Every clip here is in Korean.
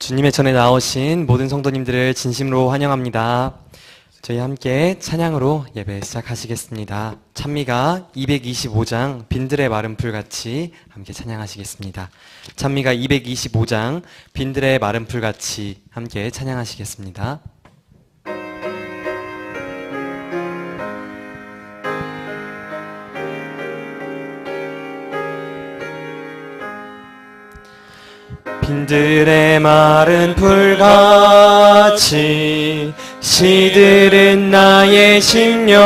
주님의 전에 나오신 모든 성도님들을 진심으로 환영합니다. 저희 함께 찬양으로 예배 시작하시겠습니다. 찬미가 225장 빈들의 마른 풀같이 함께 찬양하시겠습니다. 찬미가 225장 빈들의 마른 풀같이 함께 찬양하시겠습니다. 빈들의 마른 풀같이 시들은 나의 심령,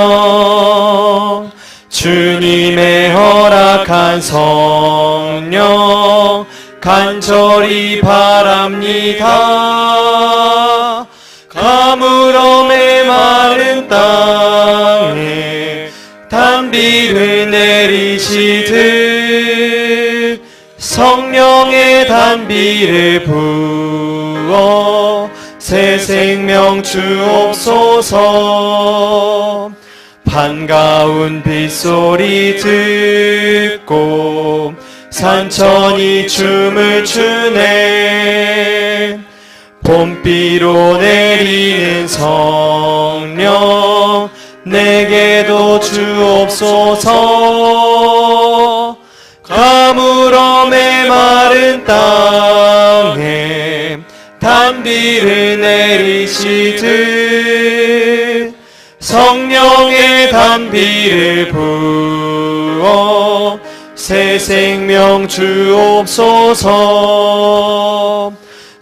주님의 허락한 성령 간절히 바랍니다. 가물어 메마른 땅에 단비를 내리시듯 성령의 단비를 부어 새 생명 주옵소서. 반가운 빗소리 듣고 산천이 춤을 추네. 봄비로 내리는 성령 내게도 주옵소서. 가물어 메마른 땅에 단비를 내리시듯 성령의 단비를 부어 새 생명 주옵소서.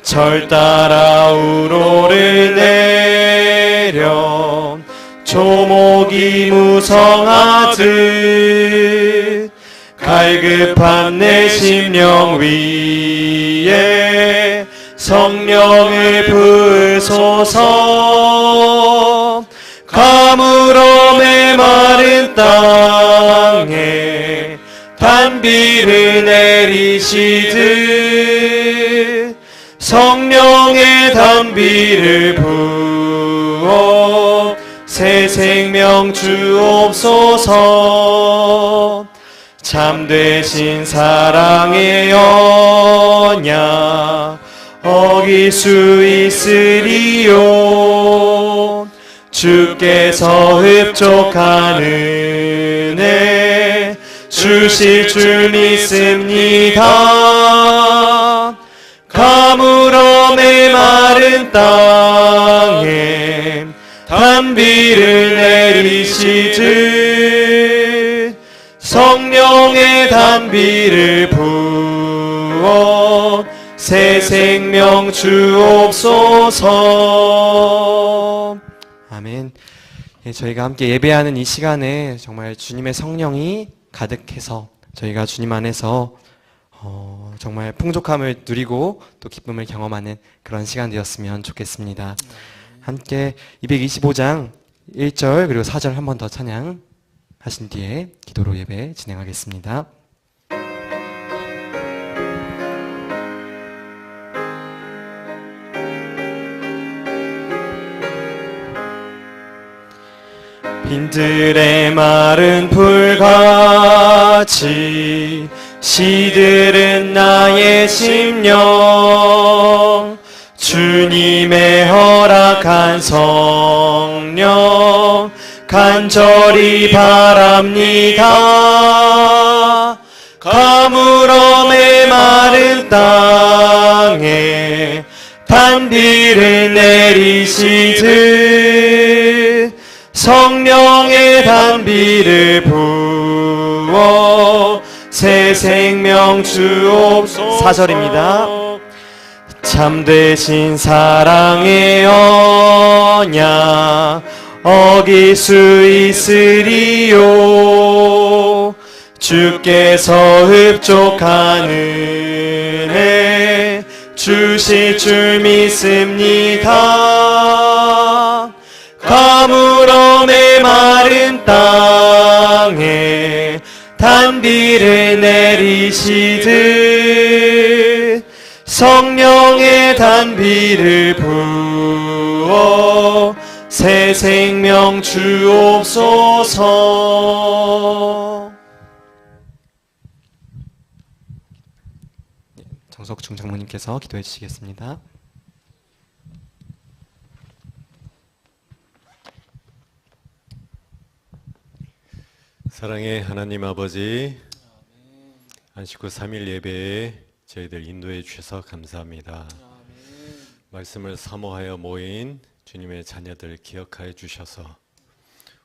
절 따라 우러를 내려 조목이 무성하듯 갈급한 내 심령 위에 성령을 부으소서. 가물어 메마른 땅에 단비를 내리시듯 성령의 단비를 부어 새 생명 주옵소서. 참되신 사랑의 언약 어길 수 있으리요. 주께서 흡족한 은혜 주실 줄 믿습니다. 가물어 메마른 땅에 단비를 내리시듯 성령의 단비를 부어 새 생명 주옵소서. 아멘. 예, 저희가 함께 예배하는 이 시간에 정말 주님의 성령이 가득해서 저희가 주님 안에서 정말 풍족함을 누리고 또 기쁨을 경험하는 그런 시간 되었으면 좋겠습니다. 함께 225장 1절 그리고 4절 한 번 더 찬양하신 뒤에 기도로 예배 진행하겠습니다. 빈들의 마른 풀같이 시들은 나의 심령 주님의 허락한 성령 간절히 바랍니다. 가물어 메마른 땅에 단비를 내리시듯 성령의 단비를 부어 새 생명 주옵소서. 4절입니다. 참되신 사랑의 언약 어길 수 있으리요. 주께서 흡족한 은혜 주실 줄 믿습니다. 가물어 메마른 땅에 단비를 내리시듯 성령의 단비를 부어 새 생명 주옵소서. 정석중 장모님께서 기도해 주시겠습니다. 사랑의 하나님 아버지, 안식 후 3일 예배에 저희들 인도해 주셔서 감사합니다. 말씀을 사모하여 모인 주님의 자녀들 기억하여 주셔서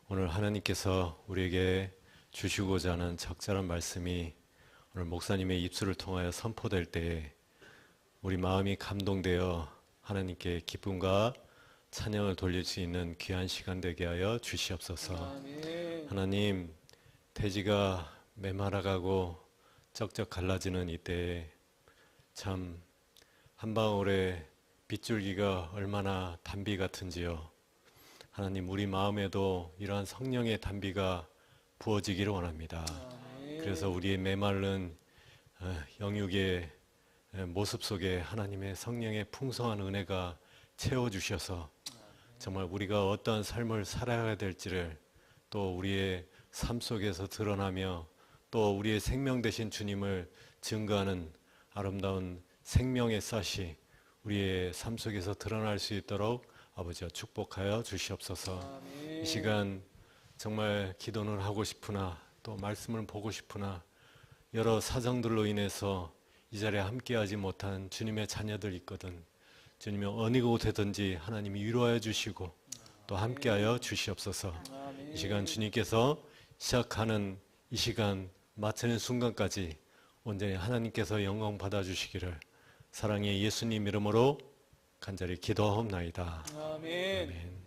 오늘 하나님께서 우리에게 주시고자 하는 적절한 말씀이 오늘 목사님의 입술을 통하여 선포될 때에 우리 마음이 감동되어 하나님께 기쁨과 찬양을 돌릴 수 있는 귀한 시간 되게 하여 주시옵소서. 하나님, 대지가 메말아가고 쩍쩍 갈라지는 이때에 참 한 방울의 빗줄기가 얼마나 단비 같은지요. 하나님, 우리 마음에도 이러한 성령의 단비가 부어지기를 원합니다. 그래서 우리의 메마른 영육의 모습 속에 하나님의 성령의 풍성한 은혜가 채워주셔서 정말 우리가 어떠한 삶을 살아야 될지를 또 우리의 삶 속에서 드러나며 또 우리의 생명 되신 주님을 증거하는 아름다운 생명의 싹이 우리의 삶 속에서 드러날 수 있도록 아버지와 축복하여 주시옵소서. 이 시간 정말 기도는 하고 싶으나 또 말씀을 보고 싶으나 여러 사정들로 인해서 이 자리에 함께하지 못한 주님의 자녀들 있거든. 주님이 어느 곳에든지 하나님이 위로하여 주시고 또 함께하여 주시옵소서. 이 시간 주님께서 시작하는 이 시간 마치는 순간까지 온전히 하나님께서 영광 받아주시기를 사랑의 예수님 이름으로 간절히 기도하옵나이다. 아멘. 아멘.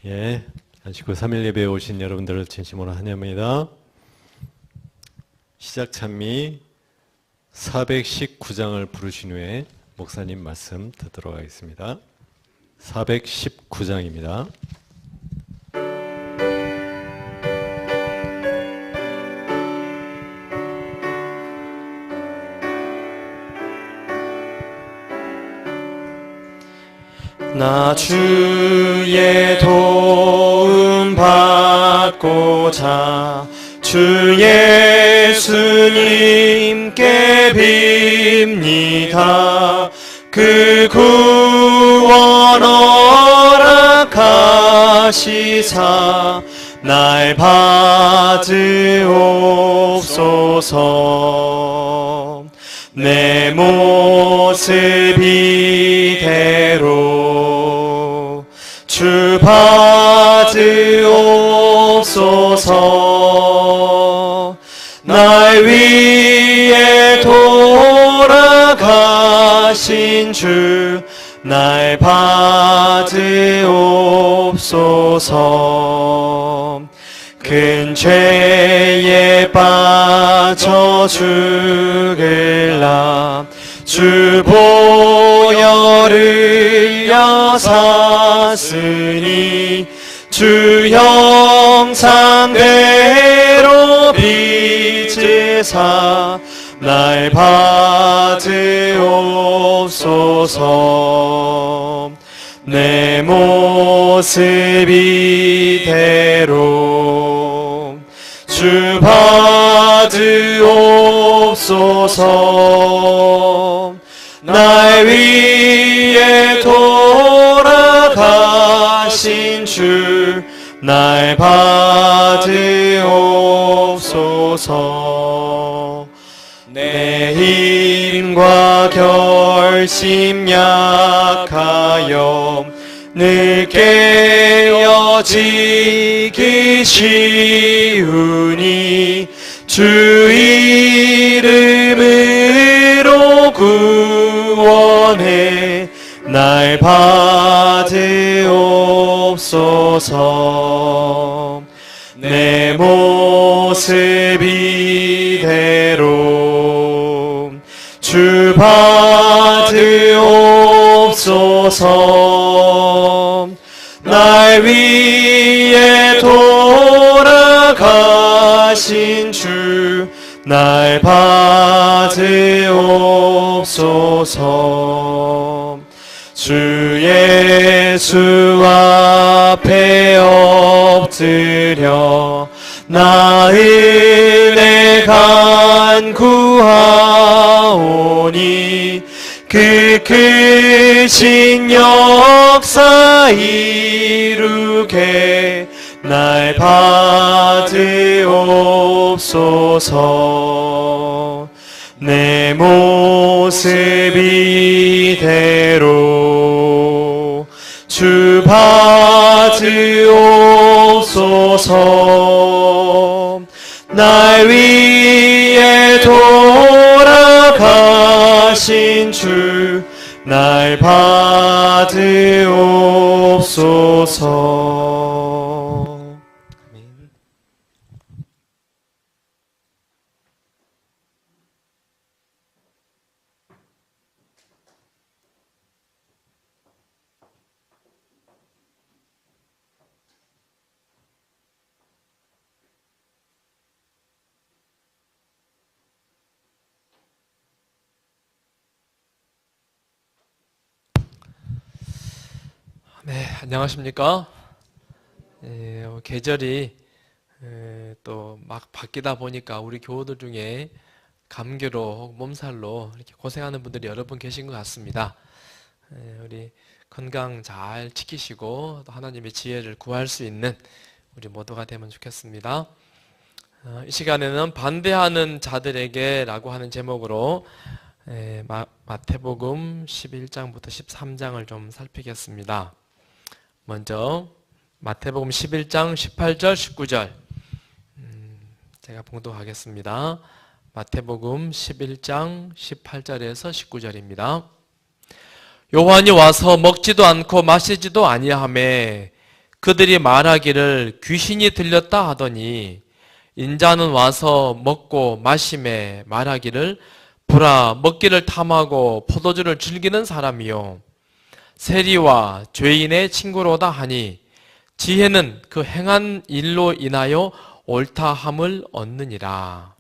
예, 안식구 3일 예배에 오신 여러분들을 진심으로 환영합니다. 시작 찬미 419장을 부르신 후에 목사님 말씀 듣도록 하겠습니다. 419장입니다. 나 주의 도움 받고자 주 예수님께 빕니다. 그 구원 허락하시사 날 받으옵소서. 내 모습 이대로 주 받으옵소서. 날 위해 돌아가신 주 날 받으옵소서. 큰 죄에 빠져 죽을라 주 보혈을 여샀으니 주 형상대로 빚으사 날 받으옵소서. 내 모습 이대로 주 받으옵소서. 날 위해 돌아가신 주 날 받으옵소서. 내 힘과 결심 약하여 늘 깨어지기 쉬우니 주 이름으로 구원해 날 받으옵소서. 내 모습 이대로 주 받으옵소서. 날 위해 돌아가신 주 날 받으옵소서. 주 예수 앞에 엎드려 나 은혜 간구하오니 그 크신 역사 이루게 날 받으옵소서. 내 모습 이대로 주 받으옵소서. 날 위해 돌아가신 주 날 받으옵소서. 아멘. 네, 안녕하십니까? 계절이 또 막 바뀌다 보니까 우리 교우들 중에 감기로 혹 몸살로 이렇게 고생하는 분들이 여러 분 계신 것 같습니다. 우리 건강 잘 지키시고 또 하나님의 지혜를 구할 수 있는 우리 모두가 되면 좋겠습니다. 이 시간에는 반대하는 자들에게 라고 하는 제목으로 마태복음 11장부터 13장을 좀 살피겠습니다. 먼저 마태복음 11장 18절 19절 제가 봉독하겠습니다. 마태복음 11장 18절에서 19절입니다. 요한이 와서 먹지도 않고 마시지도 아니하매 그들이 말하기를 귀신이 들렸다 하더니 인자는 와서 먹고 마시매 말하기를 보라 먹기를 탐하고 포도주를 즐기는 사람이요 세리와 죄인의 친구로다 하니 지혜는 그 행한 일로 인하여 옳다함을 얻느니라.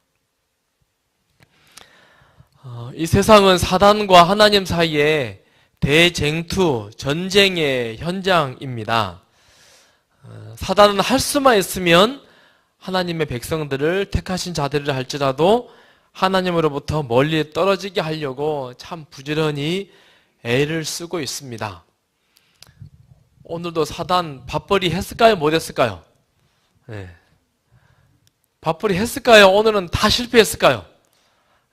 이 세상은 사단과 하나님 사이에 대쟁투, 전쟁의 현장입니다. 사단은 할 수만 있으면 하나님의 백성들을 택하신 자들을 할지라도 하나님으로부터 멀리 떨어지게 하려고 참 부지런히 애를 쓰고 있습니다. 오늘도 사단 밥벌이 했을까요? 못 했을까요? 네. 밥벌이 했을까요? 오늘은 다 실패했을까요?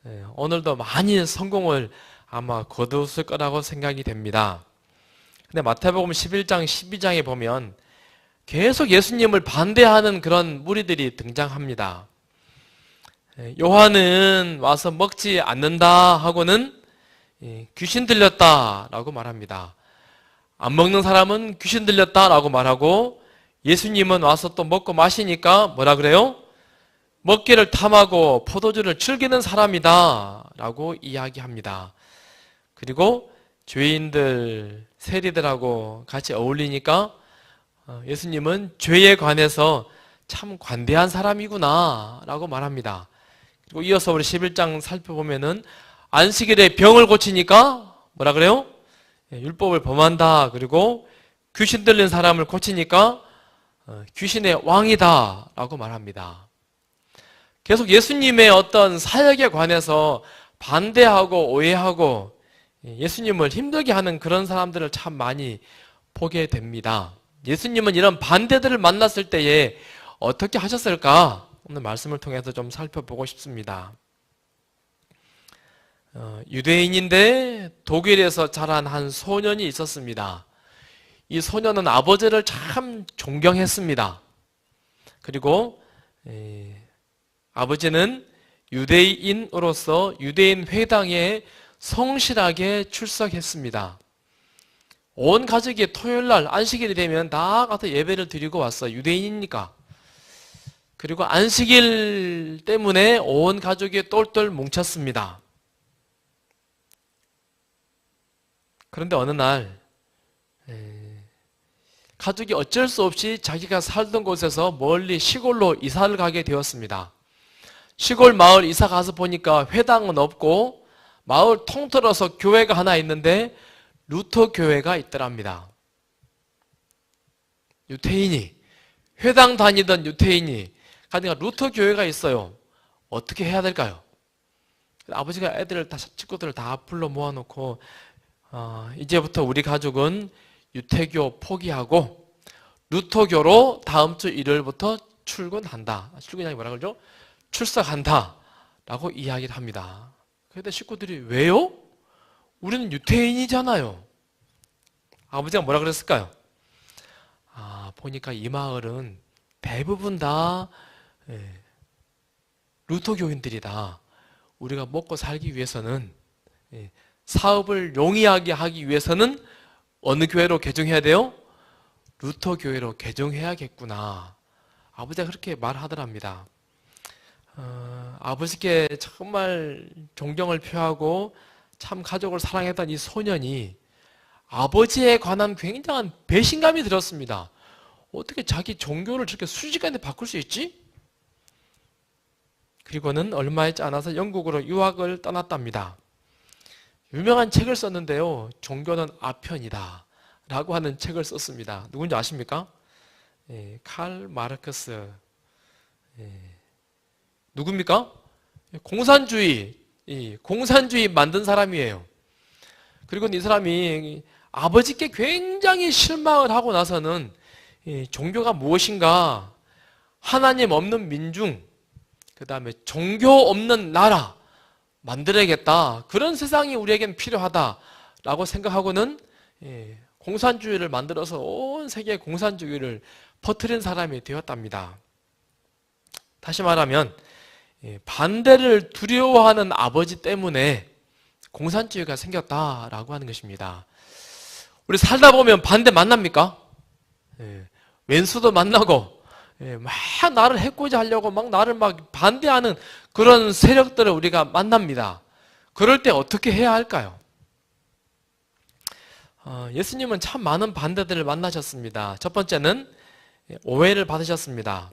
네. 오늘도 많이 성공을 아마 거두었을 거라고 생각이 됩니다. 근데 마태복음 11장, 12장에 보면 계속 예수님을 반대하는 그런 무리들이 등장합니다. 요한은 와서 먹지 않는다 하고는 귀신 들렸다라고 말합니다. 안 먹는 사람은 귀신 들렸다라고 말하고 예수님은 와서 또 먹고 마시니까 뭐라 그래요? 먹기를 탐하고 포도주를 즐기는 사람이다 라고 이야기합니다. 그리고 죄인들, 세리들하고 같이 어울리니까 예수님은 죄에 관해서 참 관대한 사람이구나 라고 말합니다. 그리고 이어서 우리 11장 살펴보면은 안식일에 병을 고치니까 뭐라 그래요? 율법을 범한다. 그리고 귀신 들린 사람을 고치니까 귀신의 왕이다 라고 말합니다. 계속 예수님의 어떤 사역에 관해서 반대하고 오해하고 예수님을 힘들게 하는 그런 사람들을 참 많이 보게 됩니다. 예수님은 이런 반대들을 만났을 때에 어떻게 하셨을까? 오늘 말씀을 통해서 좀 살펴보고 싶습니다. 유대인인데 독일에서 자란 한 소년이 있었습니다. 이 소년은 아버지를 참 존경했습니다. 그리고 아버지는 유대인으로서 유대인 회당에 성실하게 출석했습니다. 온 가족이 토요일날 안식일이 되면 다 가서 예배를 드리고 왔어요. 유대인이니까. 그리고 안식일 때문에 온 가족이 똘똘 뭉쳤습니다. 그런데 어느 날 가족이 어쩔 수 없이 자기가 살던 곳에서 멀리 시골로 이사를 가게 되었습니다. 시골 마을 이사 가서 보니까 회당은 없고 마을 통틀어서 교회가 하나 있는데 루터 교회가 있더랍니다. 유태인이, 회당 다니던 유태인이 가니까 루터 교회가 있어요. 어떻게 해야 될까요? 아버지가 애들을 다, 친구들을 다 불러 모아놓고 이제부터 우리 가족은 유태교 포기하고 루터교로 다음 주 일요일부터 출근한다. 출근이 뭐라 그러죠? 출석한다 라고 이야기를 합니다. 그런데 식구들이 왜요? 우리는 유태인이잖아요. 아버지가 뭐라 그랬을까요? 보니까 이 마을은 대부분 다 루터교인들이다. 우리가 먹고 살기 위해서는 사업을 용이하게 하기 위해서는 어느 교회로 개종해야 돼요? 루터교회로 개종해야겠구나. 아버지가 그렇게 말하더랍니다. 아버지께 정말 존경을 표하고 참 가족을 사랑했던 이 소년이 아버지에 관한 굉장한 배신감이 들었습니다. 어떻게 자기 종교를 저렇게 순식간에 바꿀 수 있지? 그리고는 얼마 있지 않아서 영국으로 유학을 떠났답니다. 유명한 책을 썼는데요. 종교는 아편이다 라고 하는 책을 썼습니다. 누군지 아십니까? 칼 마르크스. 누굽니까? 공산주의 만든 사람이에요. 그리고 이 사람이 아버지께 굉장히 실망을 하고 나서는 종교가 무엇인가, 하나님 없는 민중, 그 다음에 종교 없는 나라, 만들어야겠다. 그런 세상이 우리에겐 필요하다라고 생각하고는 공산주의를 만들어서 온 세계에 공산주의를 퍼뜨린 사람이 되었답니다. 다시 말하면 반대를 두려워하는 아버지 때문에 공산주의가 생겼다라고 하는 것입니다. 우리 살다 보면 반대 만납니까? 왼수도 만나고 막 나를 해코지 하려고 막 나를 막 반대하는 그런 세력들을 우리가 만납니다. 그럴 때 어떻게 해야 할까요? 예수님은 참 많은 반대들을 만나셨습니다. 첫 번째는 오해를 받으셨습니다.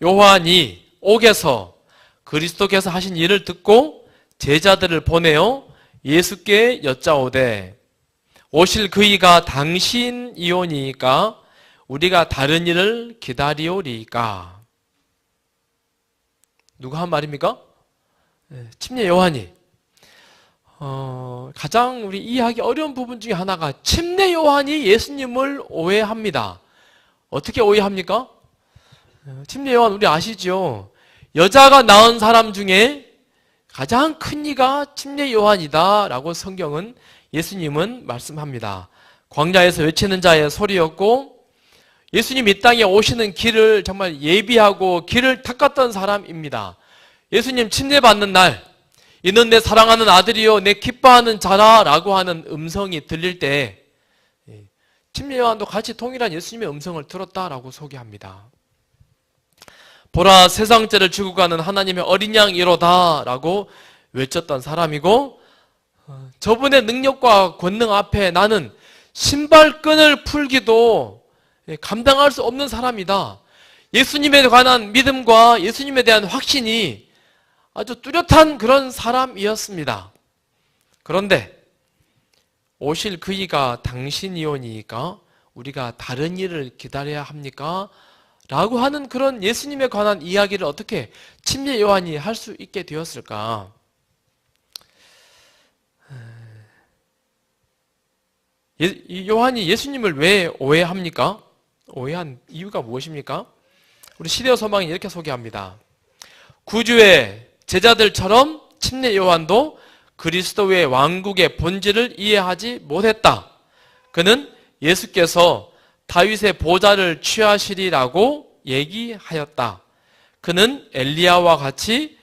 요한이 옥에서 그리스도께서 하신 일을 듣고 제자들을 보내어 예수께 여짜오되 오실 그이가 당신이오니까 우리가 다른 일을 기다리오리이까. 누가 한 말입니까? 침례 요한이. 가장 우리 이해하기 어려운 부분 중에 하나가 침례 요한이 예수님을 오해합니다. 어떻게 오해합니까? 침례 요한 우리 아시죠? 여자가 낳은 사람 중에 가장 큰 이가 침례 요한이다 라고 성경은 예수님은 말씀합니다. 광야에서 외치는 자의 소리였고 예수님이 이 땅에 오시는 길을 정말 예비하고 길을 닦았던 사람입니다. 예수님 침례받는 날 이는 내 사랑하는 아들이요 내 기뻐하는 자라 라고 하는 음성이 들릴 때 침례 요한도 같이 동일한 예수님의 음성을 들었다라고 소개합니다. 보라 세상 죄를 지고 가는 하나님의 어린 양이로다 라고 외쳤던 사람이고 저분의 능력과 권능 앞에 나는 신발끈을 풀기도 감당할 수 없는 사람이다. 예수님에 관한 믿음과 예수님에 대한 확신이 아주 뚜렷한 그런 사람이었습니다. 그런데 오실 그이가 당신이오니까 우리가 다른 일을 기다려야 합니까? 라고 하는 그런 예수님에 관한 이야기를 어떻게 침례 요한이 할 수 있게 되었을까? 요한이 예수님을 왜 오해합니까? 오해한 이유가 무엇입니까? 우리 시대어 서방이 이렇게 소개합니다. 구주의 제자들처럼 침례 요한도 그리스도의 왕국의 본질을 이해하지 못했다. 그는 예수께서 다윗의 보좌를 취하시리라고 얘기하였다. 그는 엘리야와 같이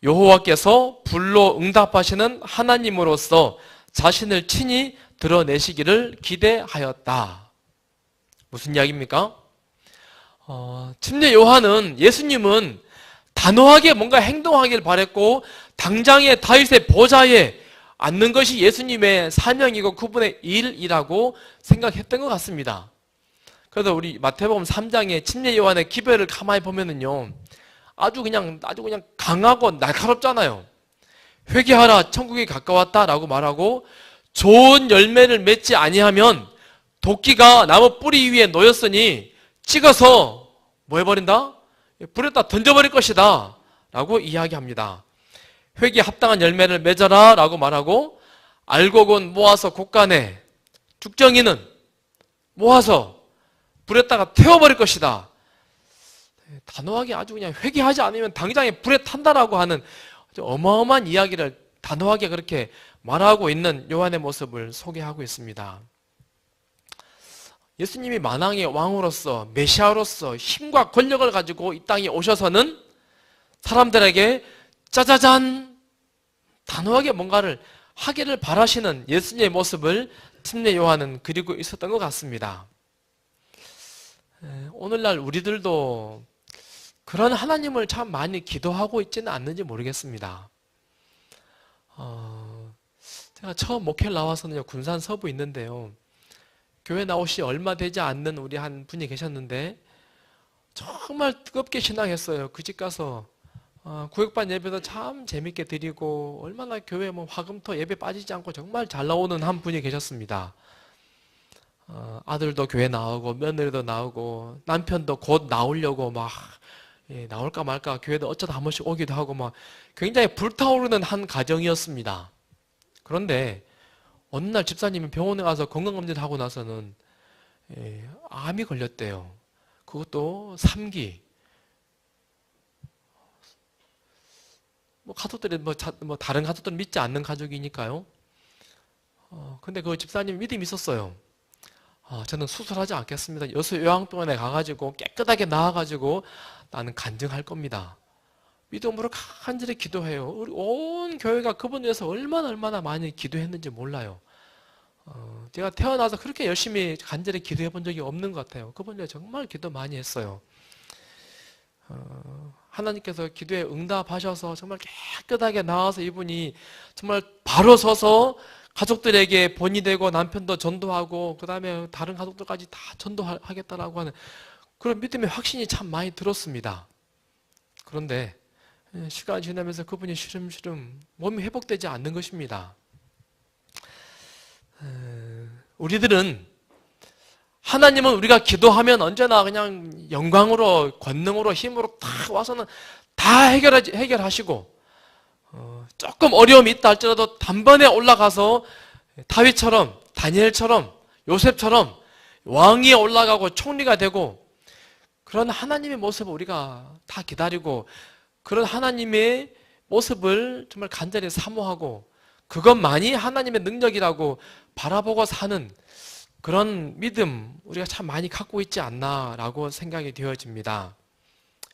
여호와께서 불로 응답하시는 하나님으로서 자신을 친히 드러내시기를 기대하였다. 무슨 이야기입니까? 침례 요한은 예수님은 단호하게 뭔가 행동하길 바랬고 당장의 다윗의 보좌에 앉는 것이 예수님의 사명이고 그분의 일이라고 생각했던 것 같습니다. 그래서 우리 마태복음 3장의 침례 요한의 기별을 가만히 보면은요, 아주 그냥 강하고 날카롭잖아요. 회개하라, 천국이 가까웠다라고 말하고 좋은 열매를 맺지 아니하면 도끼가 나무 뿌리 위에 놓였으니 찍어서 뭐 해버린다? 불에다 던져버릴 것이다 라고 이야기합니다. 회개에 합당한 열매를 맺어라 라고 말하고 알곡은 모아서 곳간에 죽정이는 모아서 불에다가 태워버릴 것이다. 단호하게 아주 그냥 회개하지 않으면 당장에 불에 탄다라고 하는 어마어마한 이야기를 단호하게 그렇게 말하고 있는 요한의 모습을 소개하고 있습니다. 예수님이 만왕의 왕으로서 메시아로서 힘과 권력을 가지고 이 땅에 오셔서는 사람들에게 짜자잔 단호하게 뭔가를 하기를 바라시는 예수님의 모습을 침례 요한은 그리고 있었던 것 같습니다. 오늘날 우리들도 그런 하나님을 참 많이 기도하고 있지는 않는지 모르겠습니다. 제가 처음 목회를 나와서는 군산 서부 있는데요. 교회 나오시 얼마 되지 않는 우리 한 분이 계셨는데 정말 뜨겁게 신앙했어요. 그 집 가서 구역반 예배도 참 재밌게 드리고 얼마나 교회 화금토 예배 빠지지 않고 정말 잘 나오는 한 분이 계셨습니다. 아들도 교회 나오고 며느리도 나오고 남편도 곧 나오려고 막 나올까 말까 교회도 어쩌다 한 번씩 오기도 하고 막 굉장히 불타오르는 한 가정이었습니다. 그런데 어느 날 집사님이 병원에 가서 건강검진을 하고 나서는 암이 걸렸대요. 그것도 3기. 뭐 가족들이 뭐 다른 가족들은 믿지 않는 가족이니까요. 근데 그 집사님 믿음이 있었어요. 저는 수술하지 않겠습니다. 여수 요양병원에 가가지고 깨끗하게 나와가지고 나는 간증할 겁니다. 믿음으로 간절히 기도해요. 우리 온 교회가 그분 위해서 얼마나 많이 기도했는지 몰라요. 제가 태어나서 그렇게 열심히 간절히 기도해 본 적이 없는 것 같아요. 그분 위해 정말 기도 많이 했어요. 하나님께서 기도에 응답하셔서 정말 깨끗하게 나와서 이분이 정말 바로 서서 가족들에게 본이 되고 남편도 전도하고 그 다음에 다른 가족들까지 다 전도하겠다라고 하는 그런 믿음의 확신이 참 많이 들었습니다. 그런데 시간이 지나면서 그분이 시름시름 몸이 회복되지 않는 것입니다. 우리들은 하나님은 우리가 기도하면 언제나 그냥 영광으로 권능으로 힘으로 다 와서는 다 해결하시고 조금 어려움이 있다 할지라도 단번에 올라가서 다윗처럼 다니엘처럼 요셉처럼 왕위에 올라가고 총리가 되고 그런 하나님의 모습을 우리가 다 기다리고 그런 하나님의 모습을 정말 간절히 사모하고 그것만이 하나님의 능력이라고 바라보고 사는 그런 믿음 우리가 참 많이 갖고 있지 않나라고 생각이 되어집니다.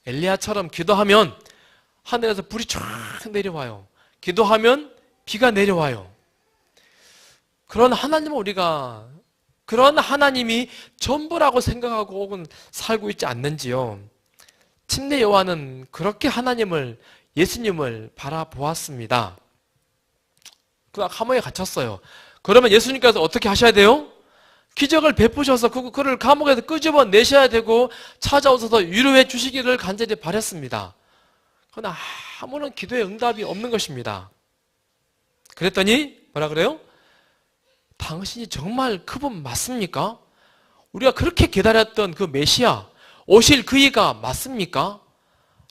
엘리야처럼 기도하면 하늘에서 불이 쫙 내려와요. 기도하면 비가 내려와요. 그런 하나님을 우리가 그런 하나님이 전부라고 생각하고 혹은 살고 있지 않는지요. 침례 요한은 그렇게 하나님을 예수님을 바라보았습니다. 그 감옥에 갇혔어요. 그러면 예수님께서 어떻게 하셔야 돼요? 기적을 베푸셔서 그를 감옥에서 끄집어 내셔야 되고 찾아오셔서 위로해 주시기를 간절히 바랬습니다. 그러나 아무런 기도의 응답이 없는 것입니다. 그랬더니 뭐라 그래요? 당신이 정말 그분 맞습니까? 우리가 그렇게 기다렸던 그 메시아 오실 그이가 맞습니까?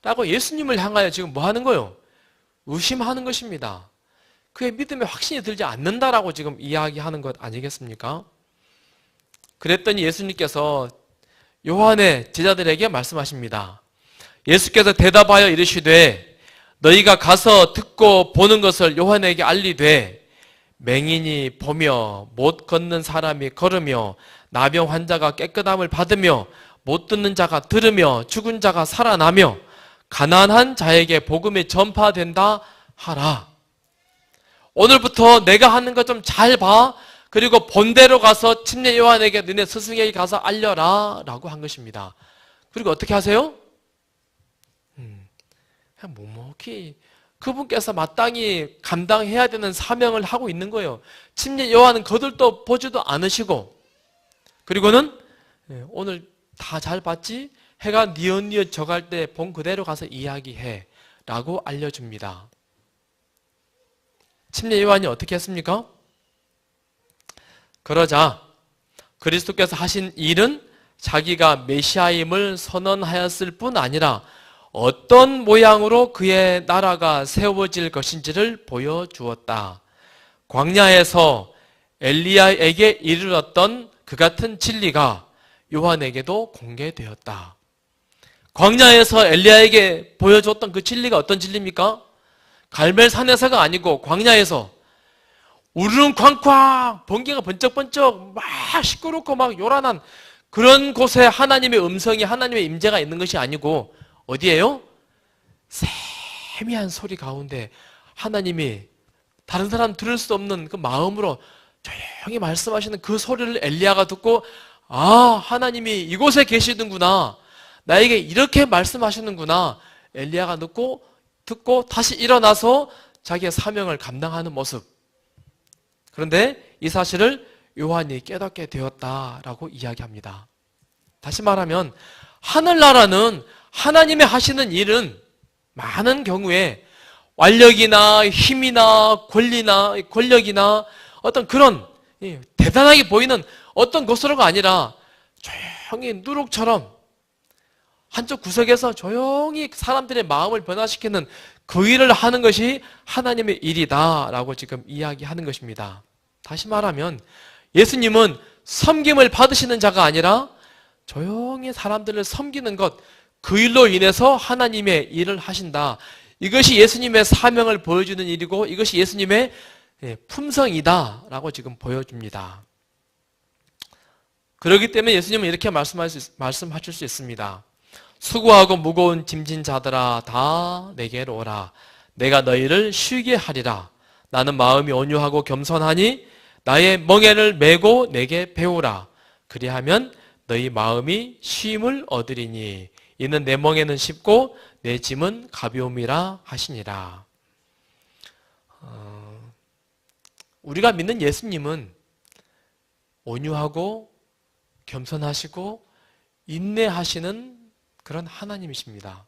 라고 예수님을 향하여 지금 뭐 하는 거예요? 의심하는 것입니다. 그의 믿음에 확신이 들지 않는다라고 지금 이야기하는 것 아니겠습니까? 그랬더니 예수님께서 요한의 제자들에게 말씀하십니다. 예수께서 대답하여 이르시되 너희가 가서 듣고 보는 것을 요한에게 알리되 맹인이 보며 못 걷는 사람이 걸으며 나병 환자가 깨끗함을 받으며 못 듣는 자가 들으며 죽은 자가 살아나며 가난한 자에게 복음이 전파된다 하라. 오늘부터 내가 하는 것 좀 잘 봐. 그리고 본대로 가서 침례 요한에게 너네 스승에게 가서 알려라 라고 한 것입니다. 그리고 어떻게 하세요? 그냥 묵묵히 그분께서 마땅히 감당해야 되는 사명을 하고 있는 거예요. 침례 요한은 거들떠 보지도 않으시고 그리고는 오늘 다 잘 봤지? 해가 뉘엿뉘엿 져갈 때 본 그대로 가서 이야기해 라고 알려줍니다. 침례 요한이 어떻게 했습니까? 그러자 그리스도께서 하신 일은 자기가 메시아임을 선언하였을 뿐 아니라 어떤 모양으로 그의 나라가 세워질 것인지를 보여주었다. 광야에서 엘리야에게 이르렀던 그 같은 진리가 요한에게도 공개되었다. 광야에서 엘리야에게 보여줬던 그 진리가 어떤 진리입니까? 갈멜산에서가 아니고 광야에서 우르릉쾅쾅 번개가 번쩍번쩍 막 시끄럽고 막 요란한 그런 곳에 하나님의 음성이 하나님의 임재가 있는 것이 아니고 어디예요? 세미한 소리 가운데 하나님이 다른 사람 들을 수 없는 그 마음으로 조용히 말씀하시는 그 소리를 엘리야가 듣고 하나님이 이곳에 계시는구나. 나에게 이렇게 말씀하시는구나. 엘리야가 듣고 다시 일어나서 자기의 사명을 감당하는 모습. 그런데 이 사실을 요한이 깨닫게 되었다라고 이야기합니다. 다시 말하면 하늘나라는 하나님의 하시는 일은 많은 경우에 완력이나 힘이나 권력이나 어떤 그런 대단하게 보이는 어떤 것으로가 아니라 조용히 누룩처럼 한쪽 구석에서 조용히 사람들의 마음을 변화시키는 그 일을 하는 것이 하나님의 일이다라고 지금 이야기하는 것입니다. 다시 말하면 예수님은 섬김을 받으시는 자가 아니라 조용히 사람들을 섬기는 것, 그 일로 인해서 하나님의 일을 하신다. 이것이 예수님의 사명을 보여주는 일이고 이것이 예수님의 품성이다라고 지금 보여줍니다. 그렇기 때문에 예수님은 이렇게 말씀하실 수 있습니다. 수고하고 무거운 짐진 자들아 다 내게로 오라. 내가 너희를 쉬게 하리라. 나는 마음이 온유하고 겸손하니 나의 멍에를 메고 내게 배우라. 그리하면 너희 마음이 쉼을 얻으리니 이는 내 멍에는 쉽고 내 짐은 가벼움이라 하시니라. 우리가 믿는 예수님은 온유하고 겸손하시고 인내하시는 그런 하나님이십니다.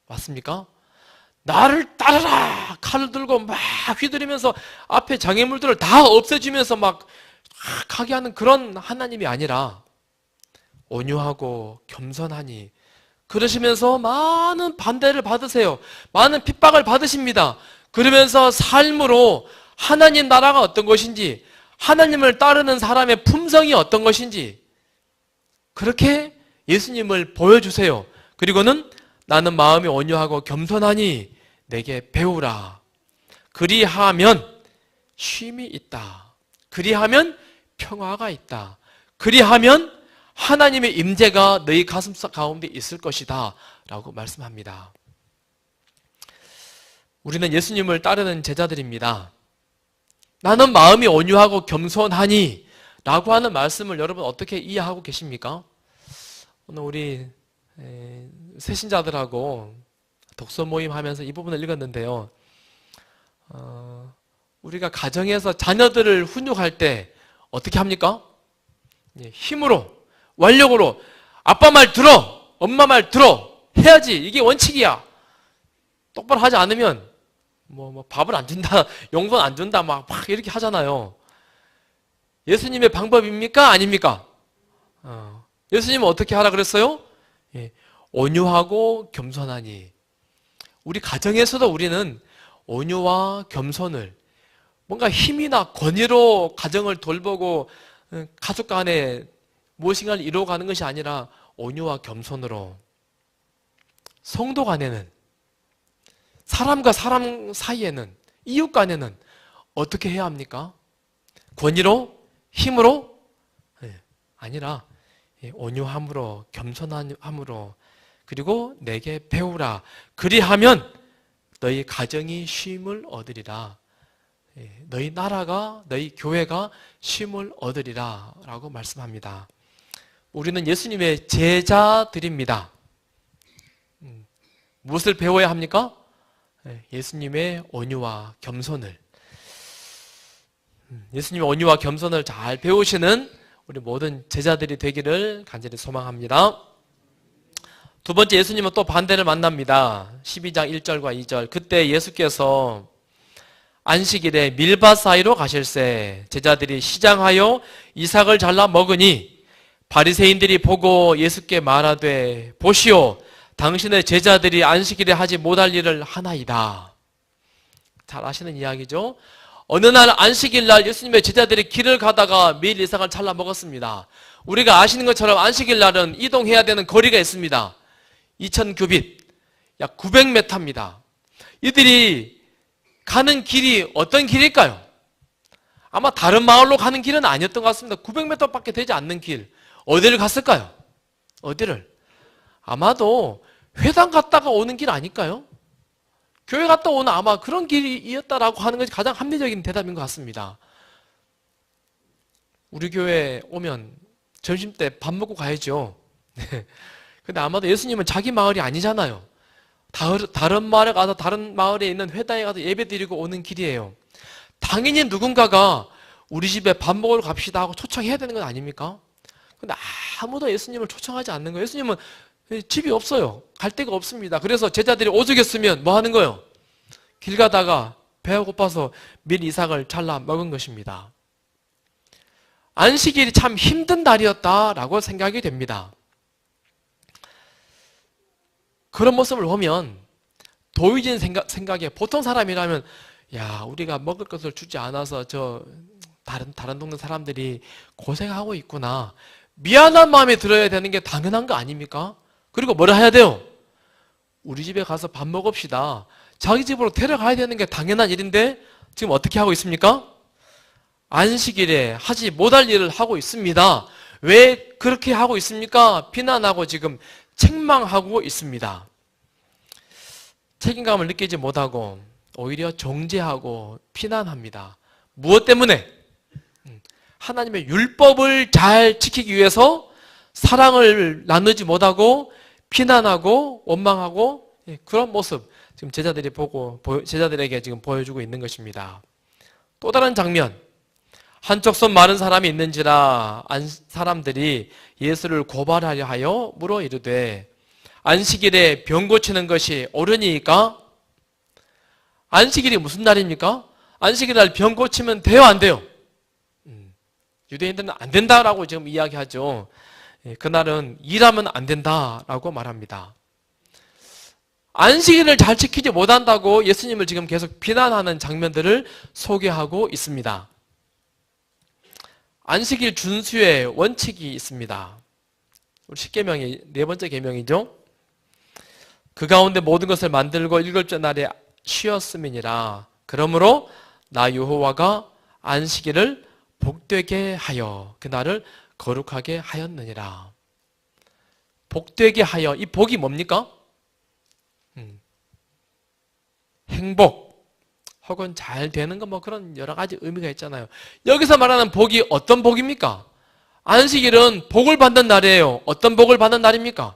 맞습니까? 나를 따르라! 칼을 들고 막 휘두르면서 앞에 장애물들을 다 없애주면서 막 하게 하는 그런 하나님이 아니라 온유하고 겸손하니 그러시면서 많은 반대를 받으세요. 많은 핍박을 받으십니다. 그러면서 삶으로 하나님 나라가 어떤 것인지 하나님을 따르는 사람의 품성이 어떤 것인지 그렇게 예수님을 보여주세요. 그리고는 나는 마음이 온유하고 겸손하니 내게 배우라. 그리하면 쉼이 있다. 그리하면 평화가 있다. 그리하면 하나님의 임재가 너희 가슴 가운데 있을 것이다 라고 말씀합니다. 우리는 예수님을 따르는 제자들입니다. 나는 마음이 온유하고 겸손하니 라고 하는 말씀을 여러분 어떻게 이해하고 계십니까? 오늘 우리 새신자들하고 독서 모임 하면서 이 부분을 읽었는데요. 우리가 가정에서 자녀들을 훈육할 때 어떻게 합니까? 힘으로, 완력으로 아빠 말 들어, 엄마 말 들어 해야지. 이게 원칙이야. 똑바로 하지 않으면 뭐 밥을 안 준다, 용돈 안 준다 막 이렇게 하잖아요. 예수님의 방법입니까? 아닙니까? 예수님은 어떻게 하라 그랬어요? 온유하고 겸손하니. 우리 가정에서도 우리는 온유와 겸손을 뭔가 힘이나 권위로 가정을 돌보고 가족 간에 무엇인가를 이루어가는 것이 아니라 온유와 겸손으로 성도 간에는 사람과 사람 사이에는 이웃 간에는 어떻게 해야 합니까? 권위로? 힘으로? 아니라 온유함으로 겸손함으로 그리고 내게 배우라. 그리하면 너희 가정이 쉼을 얻으리라. 너희 나라가 너희 교회가 쉼을 얻으리라 라고 말씀합니다. 우리는 예수님의 제자들입니다. 무엇을 배워야 합니까? 예수님의 온유와 겸손을. 예수님의 온유와 겸손을 잘 배우시는 우리 모든 제자들이 되기를 간절히 소망합니다. 두 번째, 예수님은 또 반대를 만납니다. 12장 1절과 2절. 그때 예수께서 안식일에 밀밭 사이로 가실새 제자들이 시장하여 이삭을 잘라 먹으니 바리새인들이 보고 예수께 말하되 보시오, 당신의 제자들이 안식일에 하지 못할 일을 하나이다. 잘 아시는 이야기죠. 어느 날 안식일 날 예수님의 제자들이 길을 가다가 밀 이삭을 잘라 먹었습니다. 우리가 아시는 것처럼 안식일 날은 이동해야 되는 거리가 있습니다. 2000규빗, 약 900m입니다. 이들이 가는 길이 어떤 길일까요? 아마 다른 마을로 가는 길은 아니었던 것 같습니다. 900m밖에 되지 않는 길. 어디를 갔을까요? 어디를? 아마도 회당 갔다가 오는 길 아닐까요? 교회 갔다 오는 아마 그런 길이었다라고 하는 것이 가장 합리적인 대답인 것 같습니다. 우리 교회 오면 점심 때 밥 먹고 가야죠. 근데 아마도 예수님은 자기 마을이 아니잖아요. 다른 마을에 가서 다른 마을에 있는 회당에 가서 예배 드리고 오는 길이에요. 당연히 누군가가 우리 집에 밥 먹으러 갑시다 하고 초청해야 되는 건 아닙니까? 근데 아무도 예수님을 초청하지 않는 거예요. 예수님은 집이 없어요. 갈 데가 없습니다. 그래서 제자들이 오죽했으면 뭐 하는 거예요? 길 가다가 배가 고파서 밀 이삭을 잘라 먹은 것입니다. 안식일이 참 힘든 날이었다라고 생각이 됩니다. 그런 모습을 보면 도의적인 생각에 보통 사람이라면 야, 우리가 먹을 것을 주지 않아서 저 다른 동네 사람들이 고생하고 있구나. 미안한 마음이 들어야 되는 게 당연한 거 아닙니까? 그리고 뭐라 해야 돼요? 우리 집에 가서 밥 먹읍시다. 자기 집으로 데려가야 되는 게 당연한 일인데 지금 어떻게 하고 있습니까? 안식일에 하지 못할 일을 하고 있습니다. 왜 그렇게 하고 있습니까? 비난하고 지금 책망하고 있습니다. 책임감을 느끼지 못하고 오히려 정죄하고 비난합니다. 무엇 때문에? 하나님의 율법을 잘 지키기 위해서 사랑을 나누지 못하고 비난하고 원망하고 그런 모습 지금 제자들에게 지금 보여주고 있는 것입니다. 또 다른 장면, 한쪽 손 마른 사람이 있는지라 사람들이 예수를 고발하려 하여 물어 이르되 안식일에 병 고치는 것이 옳으니까? 안식일이 무슨 날입니까? 안식일 날 병 고치면 돼요, 안 돼요? 유대인들은 안 된다라고 지금 이야기하죠. 그날은 일하면 안 된다라고 말합니다. 안식일을 잘 지키지 못한다고 예수님을 지금 계속 비난하는 장면들을 소개하고 있습니다. 안식일 준수의 원칙이 있습니다. 우리 십계명이 네 번째 계명이죠. 그 가운데 모든 것을 만들고 일곱째 날에 쉬었음이니라. 그러므로 나 여호와가 안식일을 복되게 하여 그날을 거룩하게 하였느니라. 복되게 하여, 이 복이 뭡니까? 행복 혹은 잘 되는 거 뭐 그런 여러 가지 의미가 있잖아요. 여기서 말하는 복이 어떤 복입니까? 안식일은 복을 받는 날이에요. 어떤 복을 받는 날입니까?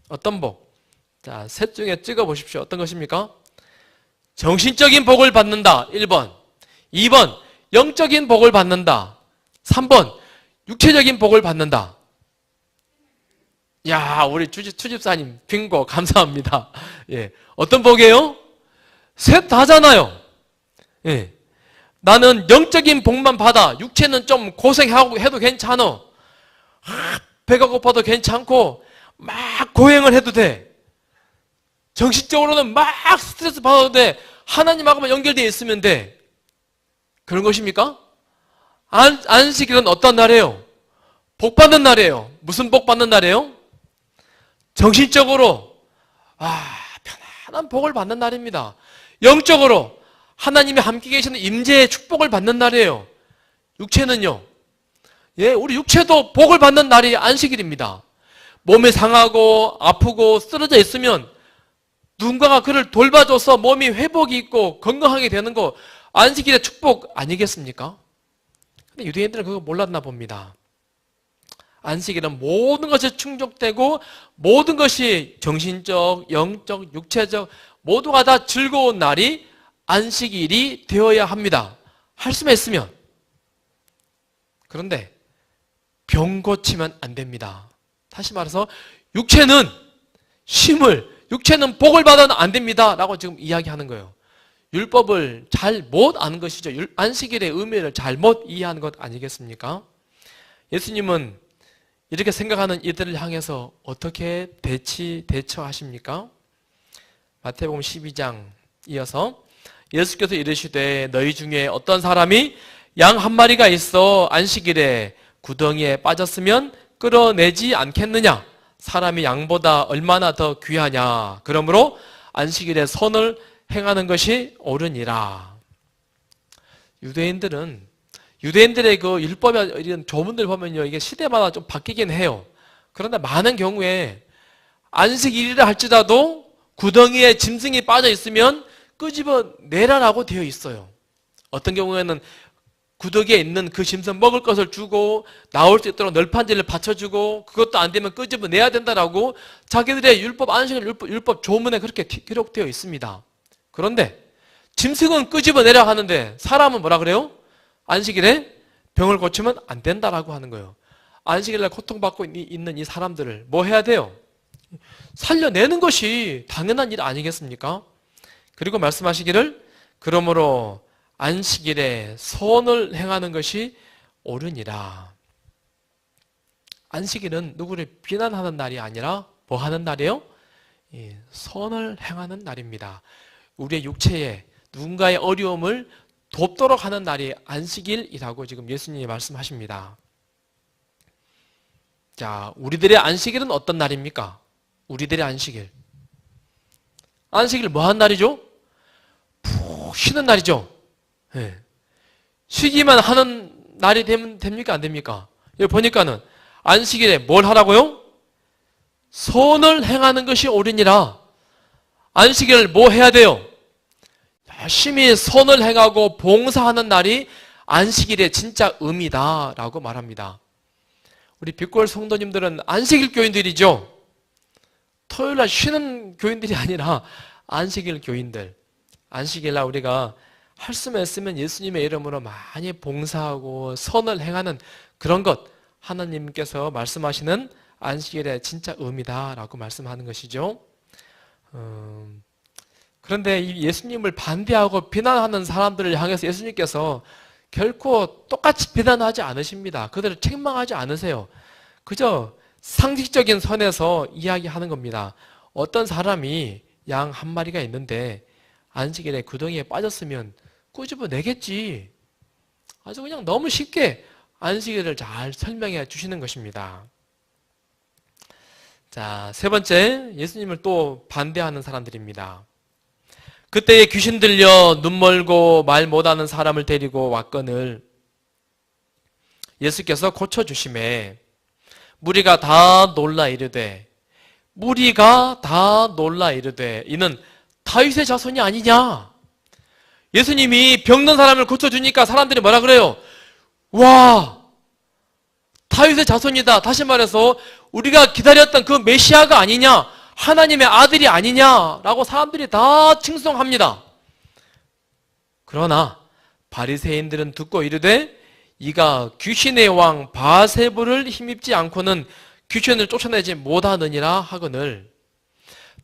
어떤 복? 자, 셋 중에 찍어 보십시오. 어떤 것입니까? 정신적인 복을 받는다. 1번. 2번. 영적인 복을 받는다. 3번. 육체적인 복을 받는다. 야, 우리 추집사님 빙고 감사합니다. 예. 어떤 복이에요? 셋 다잖아요. 예. 나는 영적인 복만 받아. 육체는 좀 고생하고 해도 괜찮아. 배가 고파도 괜찮고 막 고행을 해도 돼. 정신적으로는 막 스트레스 받아도 돼. 하나님하고만 연결되어 있으면 돼. 그런 것입니까? 안식일은 어떤 날이에요? 복 받는 날이에요. 무슨 복 받는 날이에요? 정신적으로 편안한 복을 받는 날입니다. 영적으로 하나님이 함께 계시는 임재의 축복을 받는 날이에요. 육체는요. 예, 우리 육체도 복을 받는 날이 안식일입니다. 몸이 상하고 아프고 쓰러져 있으면 누군가가 그를 돌봐줘서 몸이 회복이 있고 건강하게 되는 거 안식일의 축복 아니겠습니까? 근데 유대인들은 그거 몰랐나 봅니다. 안식일은 모든 것이 충족되고 모든 것이 정신적, 영적, 육체적 모두가 다 즐거운 날이 안식일이 되어야 합니다. 할 수만 있으면. 그런데 병 고치면 안 됩니다. 다시 말해서 육체는 육체는 복을 받아는 안 됩니다. 라고 지금 이야기하는 거예요. 율법을 잘 못 아는 것이죠. 안식일의 의미를 잘못 이해하는 것 아니겠습니까? 예수님은 이렇게 생각하는 이들을 향해서 어떻게 대처하십니까? 마태복음 12장 이어서 예수께서 이르시되 너희 중에 어떤 사람이 양 한 마리가 있어 안식일에 구덩이에 빠졌으면 끌어내지 않겠느냐? 사람이 양보다 얼마나 더 귀하냐? 그러므로 안식일에 선을 행하는 것이 옳으니라. 유대인들의 그 율법이나 이런 조문들 보면요, 이게 시대마다 좀 바뀌긴 해요. 그런데 많은 경우에 안식일이라 할지라도 구덩이에 짐승이 빠져 있으면 끄집어 내라라고 되어 있어요. 어떤 경우에는 구덩이에 있는 그 짐승 먹을 것을 주고 나올 수 있도록 널판지를 받쳐주고 그것도 안 되면 끄집어 내야 된다라고 자기들의 율법, 안식일 율법 조문에 그렇게 기록되어 있습니다. 그런데 짐승은 끄집어 내라 하는데 사람은 뭐라 그래요? 안식일에 병을 고치면 안 된다라고 하는 거예요. 안식일날 고통받고 있는 이 사람들을 뭐 해야 돼요? 살려내는 것이 당연한 일 아니겠습니까? 그리고 말씀하시기를 그러므로 안식일에 선을 행하는 것이 옳으니라. 안식일은 누구를 비난하는 날이 아니라 뭐 하는 날이에요? 선을 행하는 날입니다. 우리의 육체에 누군가의 어려움을 돕도록 하는 날이 안식일이라고 지금 예수님이 말씀하십니다. 자, 우리들의 안식일은 어떤 날입니까? 우리들의 안식일. 안식일 뭐 하는 날이죠? 푹 쉬는 날이죠. 예. 쉬기만 하는 날이 되면 됩니까? 안 됩니까? 여기 보니까는 안식일에 뭘 하라고요? 선을 행하는 것이 옳으니라. 안식일을 뭐 해야 돼요? 열심히 선을 행하고 봉사하는 날이 안식일의 진짜 의미다라고 말합니다. 우리 빛골 성도님들은 안식일 교인들이죠. 토요일날 쉬는 교인들이 아니라 안식일 교인들. 안식일날 우리가 할 수만 있으면 예수님의 이름으로 많이 봉사하고 선을 행하는 그런 것, 하나님께서 말씀하시는 안식일의 진짜 의미다라고 말씀하는 것이죠. 그런데 이 예수님을 반대하고 비난하는 사람들을 향해서 예수님께서 결코 똑같이 비난하지 않으십니다. 그들을 책망하지 않으세요. 그저 상식적인 선에서 이야기하는 겁니다. 어떤 사람이 양 한 마리가 있는데 안식일에 구덩이에 빠졌으면 꾸집어 내겠지. 아주 그냥 너무 쉽게 안식일을 잘 설명해 주시는 것입니다. 자, 세 번째, 예수님을 또 반대하는 사람들입니다. 그때에 귀신 들려 눈 멀고 말 못하는 사람을 데리고 왔거늘 예수께서 고쳐주심에 무리가 다 놀라 이르되 이는 다윗의 자손이 아니냐. 예수님이 병든 사람을 고쳐주니까 사람들이 뭐라 그래요? 와, 다윗의 자손이다. 다시 말해서 우리가 기다렸던 그 메시아가 아니냐, 하나님의 아들이 아니냐라고 사람들이 다 칭송합니다. 그러나 바리새인들은 듣고 이르되 이가 귀신의 왕 바세부를 힘입지 않고는 귀신을 쫓아내지 못하느니라 하거늘.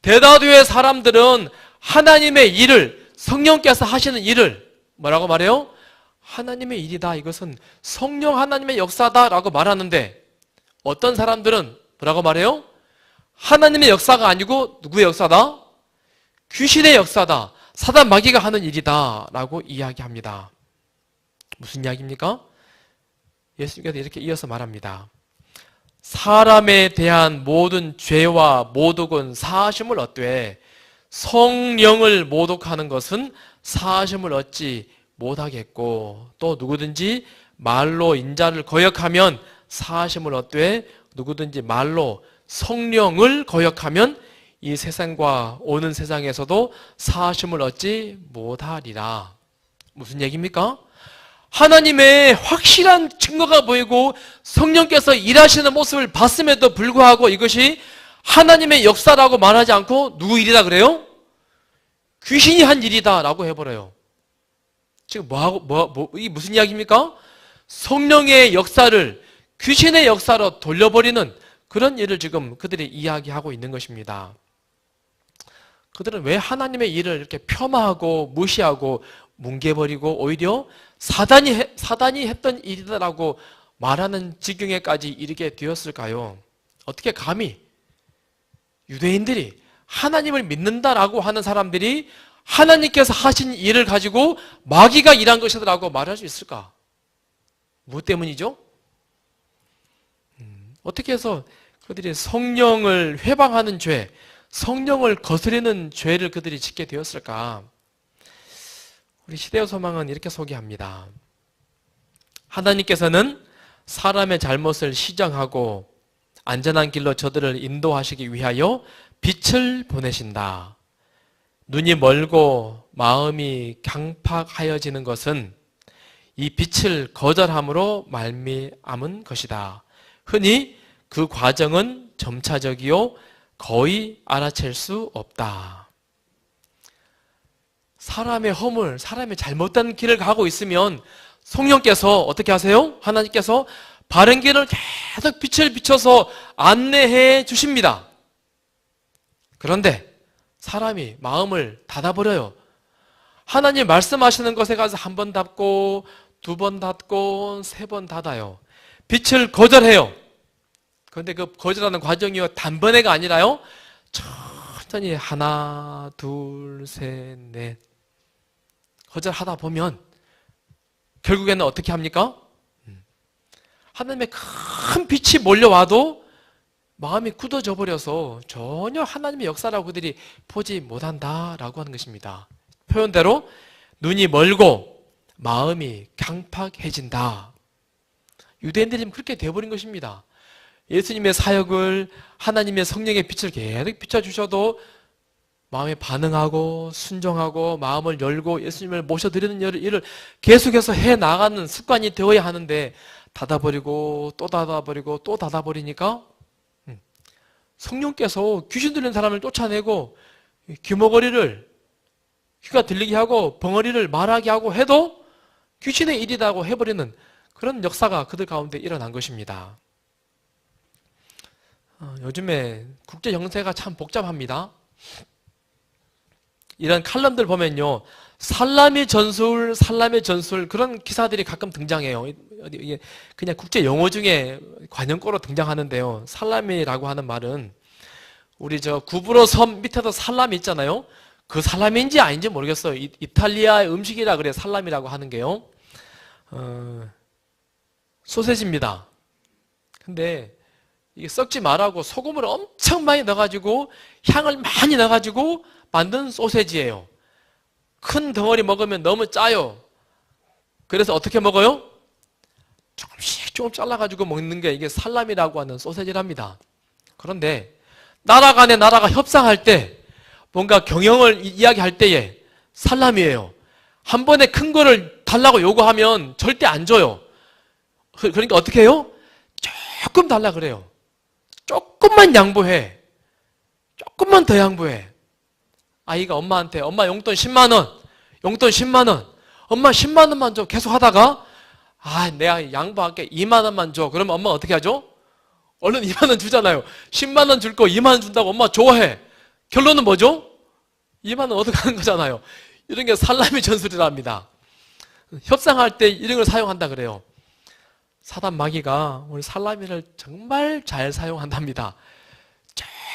대다수의 사람들은 하나님의 일을, 성령께서 하시는 일을 뭐라고 말해요? 하나님의 일이다. 이것은 성령 하나님의 역사다라고 말하는데 어떤 사람들은 뭐라고 말해요? 하나님의 역사가 아니고 누구의 역사다? 귀신의 역사다. 사단 마귀가 하는 일이다 라고 이야기합니다. 무슨 이야기입니까? 예수님께서 이렇게 이어서 말합니다. 사람에 대한 모든 죄와 모독은 사하심을 얻되 성령을 모독하는 것은 사하심을 얻지 못하겠고 또 누구든지 말로 인자를 거역하면 사하심을 얻되 누구든지 말로 성령을 거역하면 이 세상과 오는 세상에서도 사하심을 얻지 못하리라. 무슨 얘기입니까? 하나님의 확실한 증거가 보이고 성령께서 일하시는 모습을 봤음에도 불구하고 이것이 하나님의 역사라고 말하지 않고 누구 일이다 그래요? 귀신이 한 일이다 라고 해버려요. 지금 이게 무슨 이야기입니까? 성령의 역사를 귀신의 역사로 돌려버리는 그런 일을 지금 그들이 이야기하고 있는 것입니다. 그들은 왜 하나님의 일을 이렇게 폄하하고 무시하고 뭉개버리고 오히려 사단이 했던 일이다라고 말하는 지경에까지 이르게 되었을까요? 어떻게 감히 유대인들이 하나님을 믿는다라고 하는 사람들이 하나님께서 하신 일을 가지고 마귀가 일한 것이라고 말할 수 있을까? 무엇 때문이죠? 어떻게 해서 그들이 성령을 회방하는 죄, 성령을 거스르는 죄를 그들이 짓게 되었을까? 우리 시대의 소망은 이렇게 소개합니다. 하나님께서는 사람의 잘못을 시정하고 안전한 길로 저들을 인도하시기 위하여 빛을 보내신다. 눈이 멀고 마음이 강팍하여지는 것은 이 빛을 거절함으로 말미암은 것이다. 흔히 그 과정은 점차적이요 거의 알아챌 수 없다. 사람의 허물, 사람의 잘못된 길을 가고 있으면 성령께서 어떻게 하세요? 하나님께서 바른 길을 계속 빛을 비춰서 안내해 주십니다. 그런데 사람이 마음을 닫아버려요. 하나님 말씀하시는 것에 가서 한 번 닫고 두 번 닫고 세 번 닫아요. 빛을 거절해요. 그런데 그 거절하는 과정이 단번에가 아니라요. 천천히 하나, 둘, 셋, 넷 거절하다 보면 결국에는 어떻게 합니까? 하나님의 큰 빛이 몰려와도 마음이 굳어져 버려서 전혀 하나님의 역사라고 그들이 보지 못한다라고 하는 것입니다. 표현대로 눈이 멀고 마음이 강팍해진다. 유대인들이 그렇게 되어버린 것입니다. 예수님의 사역을 하나님의 성령의 빛을 계속 비춰주셔도 마음에 반응하고 순종하고 마음을 열고 예수님을 모셔드리는 일을 계속해서 해나가는 습관이 되어야 하는데 닫아버리고 또 닫아버리고 또 닫아버리니까 성령께서 귀신 들린 사람을 쫓아내고 귀머거리를 귀가 들리게 하고 벙어리를 말하게 하고 해도 귀신의 일이라고 해버리는 그런 역사가 그들 가운데 일어난 것입니다. 요즘에 국제 정세가 참 복잡합니다. 이런 칼럼들 보면요, 살라미 전술 그런 기사들이 가끔 등장해요. 이게 그냥 국제 용어 중에 관용어로 등장하는데요. 살라미라고 하는 말은 우리 저 구브로 섬 밑에도 살라미 있잖아요. 그 살라미인지 아닌지 모르겠어요. 이탈리아의 음식이라 그래 살라미라고 하는 게요. 소세지입니다. 근데 이게 썩지 말라고 소금을 엄청 많이 넣어가지고 향을 많이 넣어가지고 만든 소세지예요. 큰 덩어리 먹으면 너무 짜요. 그래서 어떻게 먹어요? 조금씩 조금 잘라가지고 먹는 게 이게 살라미라고 하는 소세지랍니다. 그런데 나라 간에 나라가 협상할 때 뭔가 경영을 이야기할 때에 살라미예요. 한 번에 큰 거를 달라고 요구하면 절대 안 줘요. 그러니까 어떻게 해요? 조금 달라 그래요. 조금만 양보해. 조금만 더 양보해. 아이가 엄마한테 엄마 용돈 10만 원, 용돈 10만 원, 엄마 10만 원만 줘. 계속 하다가 내가 양보할게 2만 원만 줘. 그러면 엄마 어떻게 하죠? 얼른 2만 원 주잖아요. 10만 원 줄 거 2만 원 준다고 엄마 좋아해. 결론은 뭐죠? 2만 원 얻어가는 거잖아요. 이런 게 살라미 전술이랍니다. 협상할 때 이런 걸 사용한다 그래요. 사단 마귀가 우리 살라미를 정말 잘 사용한답니다.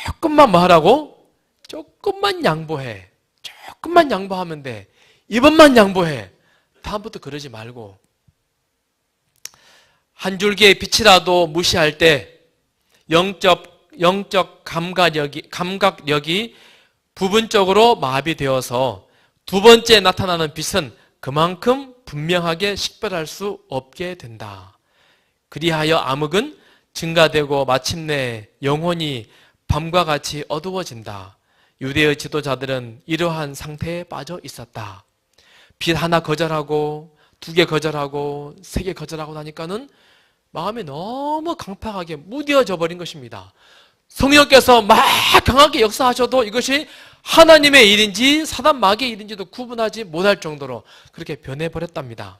조금만 뭐 하라고? 조금만 양보해. 조금만 양보하면 돼. 이번만 양보해. 다음부터 그러지 말고. 한 줄기의 빛이라도 무시할 때 영적 감각력이 부분적으로 마비되어서 두 번째 나타나는 빛은 그만큼 분명하게 식별할 수 없게 된다. 그리하여 암흑은 증가되고 마침내 영혼이 밤과 같이 어두워진다. 유대의 지도자들은 이러한 상태에 빠져 있었다. 빛 하나 거절하고 2개 거절하고 3개 거절하고 나니까는 마음이 너무 강팍하게 무뎌져 버린 것입니다. 성령께서 막 강하게 역사하셔도 이것이 하나님의 일인지 사단 마귀의 일인지도 구분하지 못할 정도로 그렇게 변해버렸답니다.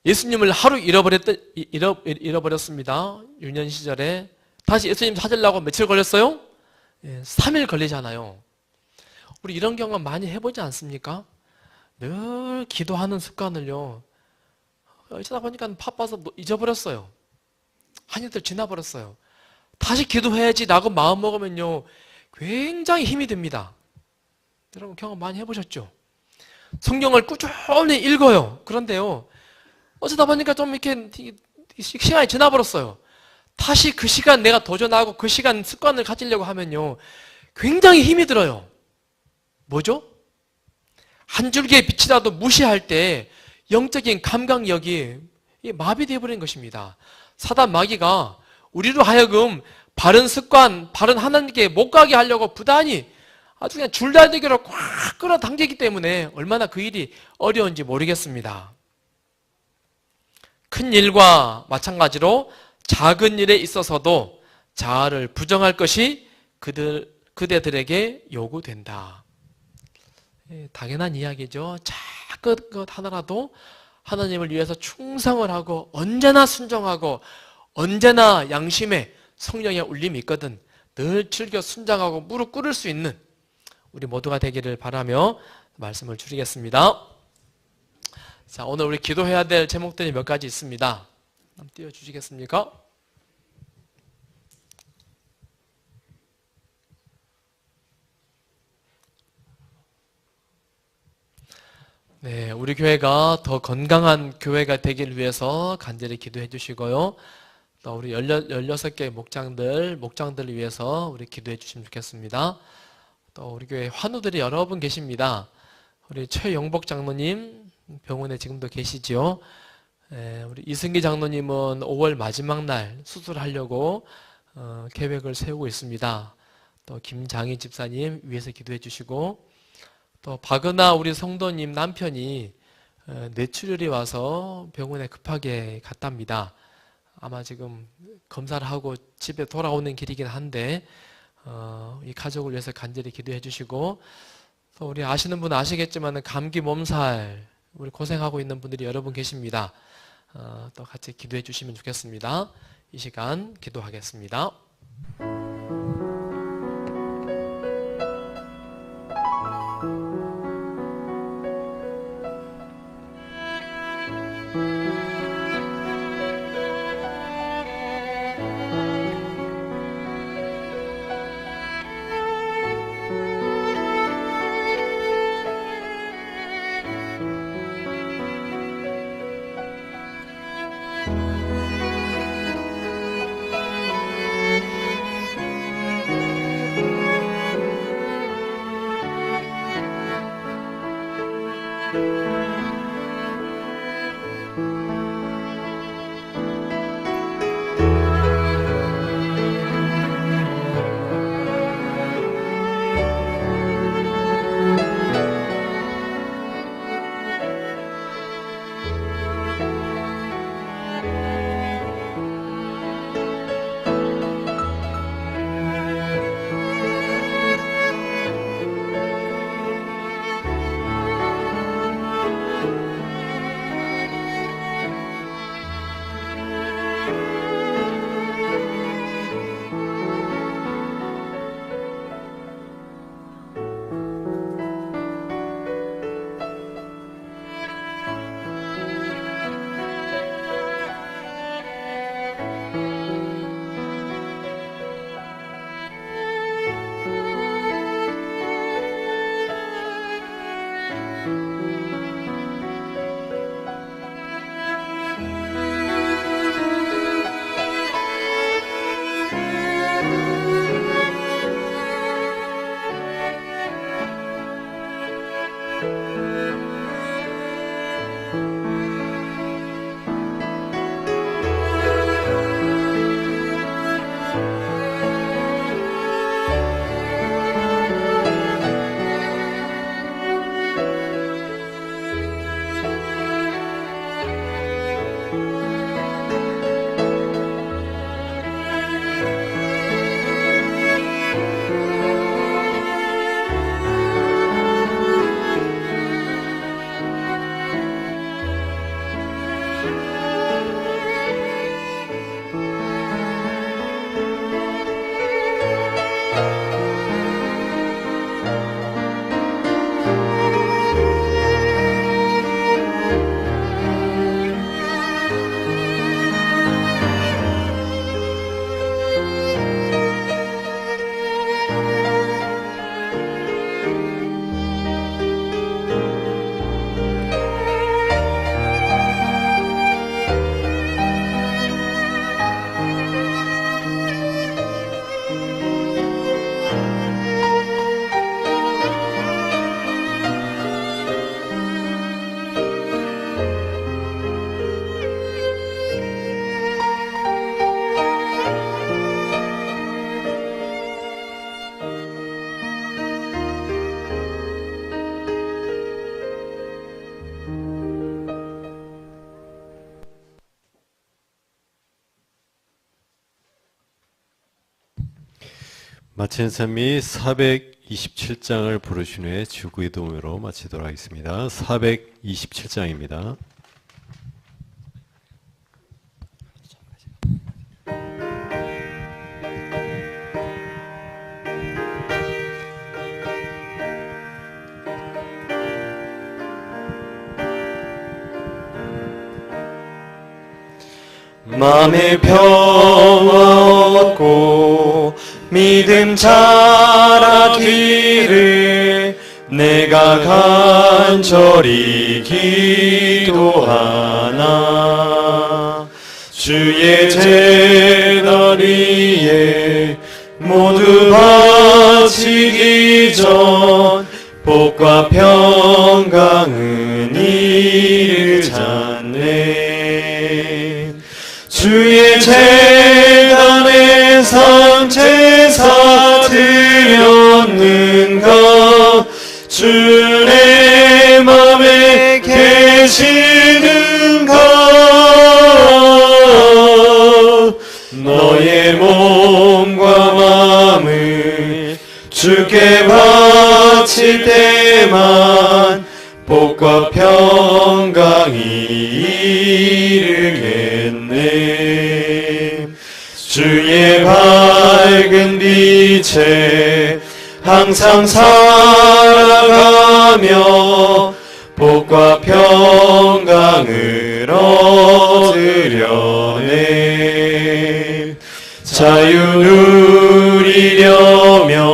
예수님을 하루 잃어버렸습니다. 유년 시절에. 다시 예수님 찾으려고 며칠 걸렸어요? 3일 걸리잖아요. 우리 이런 경험 많이 해보지 않습니까? 늘 기도하는 습관을요, 어쩌다 보니까 바빠서 잊어버렸어요. 한 이틀 지나버렸어요. 다시 기도해야지 라고 마음 먹으면요, 굉장히 힘이 듭니다. 여러분 경험 많이 해보셨죠? 성경을 꾸준히 읽어요. 그런데요, 어쩌다 보니까 좀 이렇게 시간이 지나버렸어요. 다시 그 시간 내가 도전하고 그 시간 습관을 가지려고 하면요, 굉장히 힘이 들어요. 뭐죠? 한 줄기의 빛이라도 무시할 때 영적인 감각력이 마비되어 버린 것입니다. 사단 마귀가 우리로 하여금 바른 습관, 바른 하나님께 못 가게 하려고 부단히 아주 그냥 줄다리기로 꽉 끌어당기기 때문에 얼마나 그 일이 어려운지 모르겠습니다. 큰 일과 마찬가지로 작은 일에 있어서도 자아를 부정할 것이 그대들에게 요구된다. 당연한 이야기죠. 작은 것 하나라도 하나님을 위해서 충성을 하고 언제나 순종하고 언제나 양심에 성령의 울림이 있거든 늘 즐겨 순종하고 무릎 꿇을 수 있는 우리 모두가 되기를 바라며 말씀을 줄이겠습니다. 자, 오늘 우리 기도해야 될 제목들이 몇 가지 있습니다. 한번 띄워주시겠습니까? 네, 우리 교회가 더 건강한 교회가 되길 위해서 간절히 기도해 주시고요. 또 우리 16개 목장들을 위해서 우리 기도해 주시면 좋겠습니다. 또 우리 교회 환우들이 여러 분 계십니다. 우리 최영복 장로님 병원에 지금도 계시죠. 우리 이승기 장로님은 5월 마지막 날 수술하려고 계획을 세우고 있습니다. 또 김장희 집사님 위해서 기도해 주시고, 또 박은하 우리 성도님 남편이 뇌출혈이 와서 병원에 급하게 갔답니다. 아마 지금 검사를 하고 집에 돌아오는 길이긴 한데 이 가족을 위해서 간절히 기도해 주시고, 또 우리 아시는 분은 아시겠지만 감기 몸살 우리 고생하고 있는 분들이 여러 분 계십니다. 또 같이 기도해 주시면 좋겠습니다. 이 시간 기도하겠습니다. 마친 삶이 427장을 부르신 후에 주기도문으로 마치도록 하겠습니다. 427장입니다. 마음의 평화 얻고 믿음 자라기를 내가 간절히 기도하나. 주의 제단 위에 모두 바치기 전 복과 평강은 이를 찾네. 주의 재단에 산제사 드렸는가. 주의 맘에 계시는가. 너의 몸과 마음을 주께 바칠 때만 복과 평강이 이르겠네. 주의 밝은 빛에 항상 살아가며 복과 평강을 얻으려네. 자유 누리려면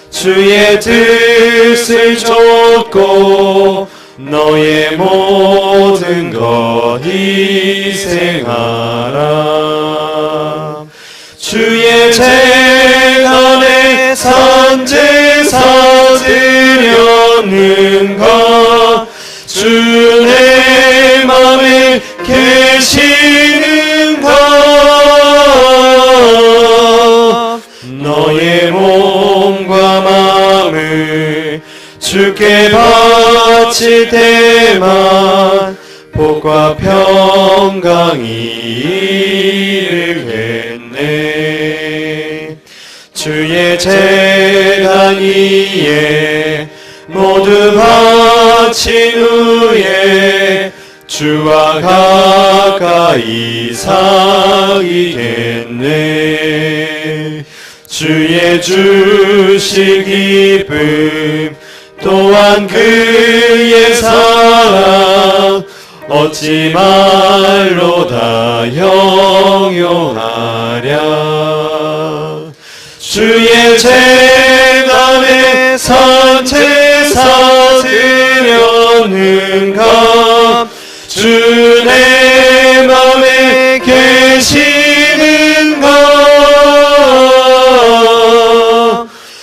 주의 뜻을 좇고 너의 모든 것 희생하라. 주의 재단에 산제사 드렸는가. 주의 맘에 계시는가. 너의 몸과 마음을 주께 바칠 때만 복과 평강이 이르겠네. 주의 재단 위에 모두 바친 후에 주와 가까이 사귀겠네. 주의 주실 기쁨 또한 그의 사랑 어찌 말로 다 형용하랴. 주의 재단에 산제사 드렸는가. 주 내 맘에 계시는가.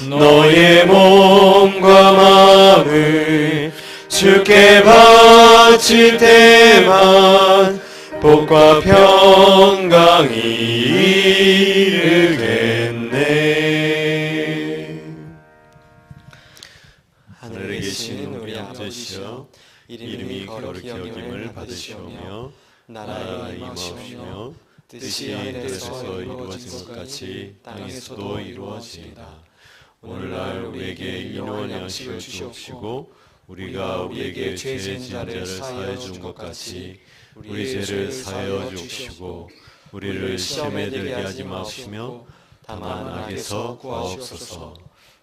너의 몸과 마음을 주께 바칠 때만 복과 평강이 이르겠네. 하늘에 계신 우리 아버지시여, 이름이 거룩히 여김을 받으시오며 나라가 임하옵시며 뜻이 하늘에서 이루어진 것 같이 땅에서도 이루어지이다. 오늘날 우리에게 일용할 양식을 주옵시고 우리가 우리에게 죄 지은 자를 사하여 준 것 같이 우리 죄를 사하여 주옵시고 우리를 시험에 들게 하지 마옵시며 다만 악에서 구하옵소서.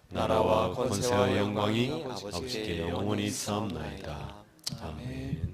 나라와 권세와 영광이 아버지께 영원히 있사옵나이다. 아멘.